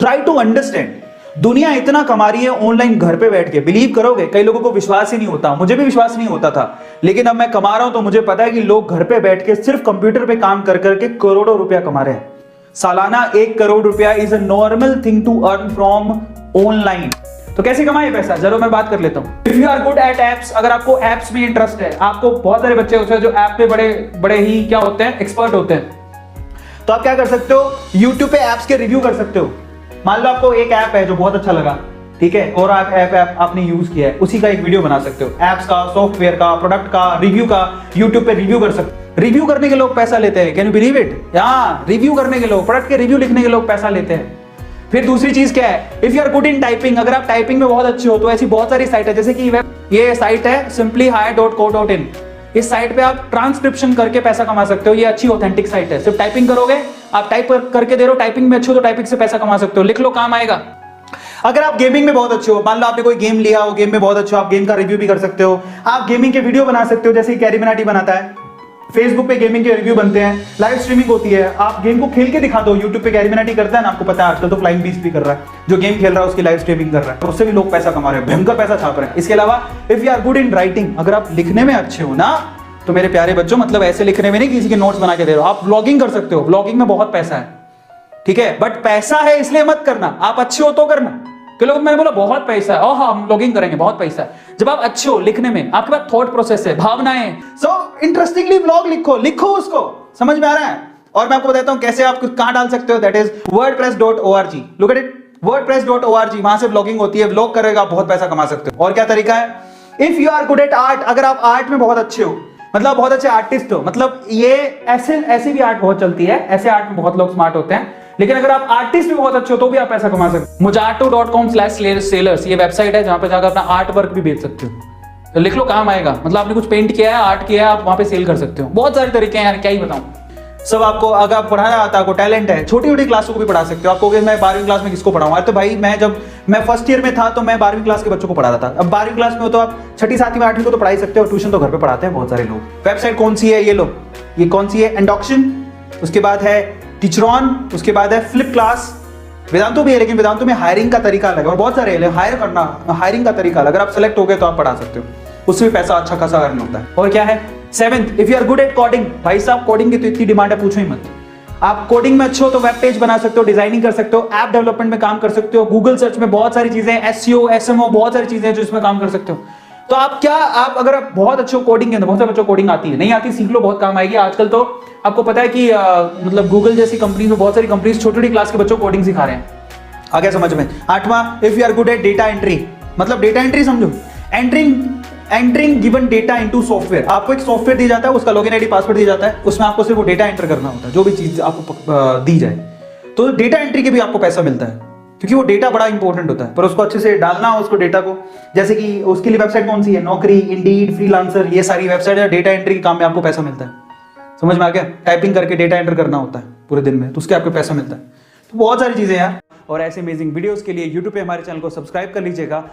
Try to understand. दुनिया इतना कमा रही है ऑनलाइन घर पे बैठ के, बिलीव करोगे कई लोगों को विश्वास ही नहीं होता, मुझे भी विश्वास नहीं होता था, लेकिन अब मैं कमा रहा हूं तो मुझे पता है कि लोग घर पे बैठ के सिर्फ कंप्यूटर पे काम कर करके करोड़ों रुपया कमा रहे हैं। सालाना 1 करोड़ रुपया is a normal thing to earn from online. तो कैसे कमाए पैसा, जरूर मैं बात कर लेता हूं। If you are good at apps, अगर आपको एप्स में इंटरेस्ट है, आपको बहुत सारे बच्चे होते हैं जो ऐप पे बड़े बड़े ही क्या होते हैं, एक्सपर्ट होते हैं, तो आप क्या कर सकते हो, यूट्यूब पे एप्स के रिव्यू कर सकते हो। मान लो आपको एक ऐप है जो बहुत अच्छा लगा, ठीक है, और आप ऐप आपने यूज किया है, उसी का एक वीडियो बना सकते हो, एप्स का, सॉफ्टवेयर का, प्रोडक्ट का रिव्यू का, यूट्यूब पे रिव्यू कर सकते हो। रिव्यू करने के लोग पैसा लेते हैं, कैन यू बिलीव इट? हाँ, रिव्यू करने के लोग, प्रोडक्ट के रिव्यू लिखने के लोग पैसा लेते हैं। फिर दूसरी चीज क्या है, if you are good in typing, अगर आप टाइपिंग में बहुत अच्छे हो तो ऐसी बहुत सारी साइट है, जैसे कि ये साइट है simplyhire.co.in, इस साइट पे आप ट्रांसक्रिप्शन करके पैसा कमा सकते हो। ये अच्छी ऑथेंटिक साइट है, सिर्फ टाइपिंग करोगे, आप टाइप करके दे रहे हो, टाइपिंग में अच्छे हो तो टाइपिंग से पैसा कमा सकते हो, लिख लो काम आएगा। अगर आप गेमिंग में बहुत अच्छे हो, मान लो आपने कोई गेम लिया हो, गेम में बहुत अच्छे हो, आप गेम का रिव्यू भी कर सकते हो, आप गेमिंग के वीडियो बना सकते हो, जैसे कैरी मिनाटी बनाता है, फेसबुक पे गेमिंग के रिव्यू बनते हैं, लाइव स्ट्रीमिंग होती है, आप गेम को खेल के दिखा दो, यूट्यूब पे कैरी मिनाटी करता है ना, आपको पता है आजकल तो फ्लाइंग बीस्ट भी कर रहा है, जो गेम खेल रहा है उसकी लाइव स्ट्रीमिंग कर रहा है, तो उससे भी लोग पैसा कमा रहे हैं, भयंकर पैसा छाप रहे हैं। इसके अलावा if you are good in writing, अगर आप लिखने में अच्छे हो ना, तो मेरे प्यारे बच्चों, मतलब ऐसे लिखने में नहीं किसी के नोट्स बना के दे रहे हो, आप व्लॉगिंग कर सकते हो, व्लॉगिंग में बहुत पैसा है, ठीक है, बट पैसा है इसलिए मत करना, आप अच्छे हो तो करना। कि लोग, मैंने बोला बहुत पैसा है, हाँ हम व्लॉगिंग करेंगे, बहुत पैसा है। जब आप अच्छे हो लिखने में, आपके पास थॉट प्रोसेस है, भावनाएं, सो इंटरेस्टिंगली व्लॉग लिखो उसको, समझ में आ रहा है? और मैं आपको बताता हूं कैसे आप कहां डाल सकते हो, that is wordpress.org, look at it, wordpress.org, वहां से व्लॉगिंग होती है, व्लॉग करेगा, बहुत पैसा कमा सकते हो। और क्या तरीका है, if you are good at art, अगर आप आर्ट में बहुत अच्छे हो, मतलब बहुत अच्छे आर्टिस्ट हो, मतलब ये ऐसे भी आर्ट बहुत चलती है, ऐसे आर्ट में बहुत लोग स्मार्ट होते हैं, लेकिन अगर आप आर्टिस्ट में बहुत अच्छे हो तो भी आप पैसा कमा सकते हो। mojato.com/sellers, ये वेबसाइट है जहां पे जाकर अपना आर्ट वर्क भी बेच सकते हो, तो लिख लो काम आएगा, मतलब आपने कुछ पेंट किया है, आर्ट किया है, आप वहां पे सेल कर सकते हो। बहुत सारे तरीके हैं यार, क्या ही बताऊं। सब आपको, अगर आप पढ़ाना आता है, आपको टैलेंट है, छोटी छोटी क्लासों को भी पढ़ा सकते हो। आपको मैं 12वीं क्लास में किसको पढ़ाऊंगा, तो भाई मैं फर्स्ट ईयर में था तो मैं 12वीं क्लास के बच्चों को पढ़ा रहा था। अब 12वीं क्लास में हो तो आप 6ठी 7वीं 8वीं को तो पढ़ा ही सकते हो, ट्यूशन तो घर पे पढ़ाते हैं बहुत सारे लोग। वेबसाइट कौन सी है, ये लो, ये कौन सी है, एंडॉक्शन, उसके बाद है टीचरॉन, उसके बाद है फ्लिप क्लास, वेदांतो भी है, लेकिन वेदांतो में हायरिंग का तरीका अलग है, और बहुत सारे हायरिंग का तरीका अलग, अगर आप सेलेक्ट हो गए तो आप पढ़ा सकते हो, उससे भी पैसा अच्छा खासा अर्न होता है। और क्या है, 7th, if you are good at coding, भाई साहब कोडिंग की तो इतनी डिमांड है पूछो ही मत। आप कोडिंग में अच्छे हो तो वेब पेज बना सकते हो, डिजाइनिंग कर सकते हो, ऐप डेवलपमेंट में काम कर सकते हो, गूगल सर्च में बहुत सारी चीजें, SEO, SMO, बहुत सारी चीजें जो इसमें काम कर सकते हो। तो आप अगर आप बहुत अच्छे हो कोडिंग के अंदर, बहुत सारे बच्चों को कोडिंग आती है, नहीं आती सीख लो, बहुत काम आएगी। आजकल तो आपको पता है कि मतलब गूगल जैसी कंपनी में बहुत सारी कंपनीज छोटी छोटी क्लास के बच्चों को कोडिंग सिखा रहे हैं। आ गया समझ में? 8वां, if you are good at data entry, मतलब डेटा एंट्री समझो, entering given data into software. आपको एक सॉफ्टवेयर दिया जाता है, उसका लॉगिन आईडी पासवर्ड दिया जाता है, उसमें आपको सिर्फ वो डेटा एंटर करना होता है, जो भी चीज आपको दी जाए। तो डेटा एंट्री के भी आपको पैसा मिलता है, क्योंकि वो डेटा बड़ा इंपॉर्टेंट होता है, पर उसको अच्छे से डालना हो उसको डेटा को। जैसे कि उसके लिए वेबसाइट कौन सी है, नौकरी, इंडीड, फ्रीलांसर, ये सारी वेबसाइट है, डेटा एंट्री के काम में आपको पैसा मिलता है। समझ में आ गया? टाइपिंग करके डेटा एंटर करना होता है पूरे दिन में, तो उसके आपको पैसा मिलता है। तो बहुत सारी चीजें यार, और ऐसे अमेजिंग वीडियोस के लिए यूट्यूब पे हमारे चैनल को सब्सक्राइब कर लीजिएगा।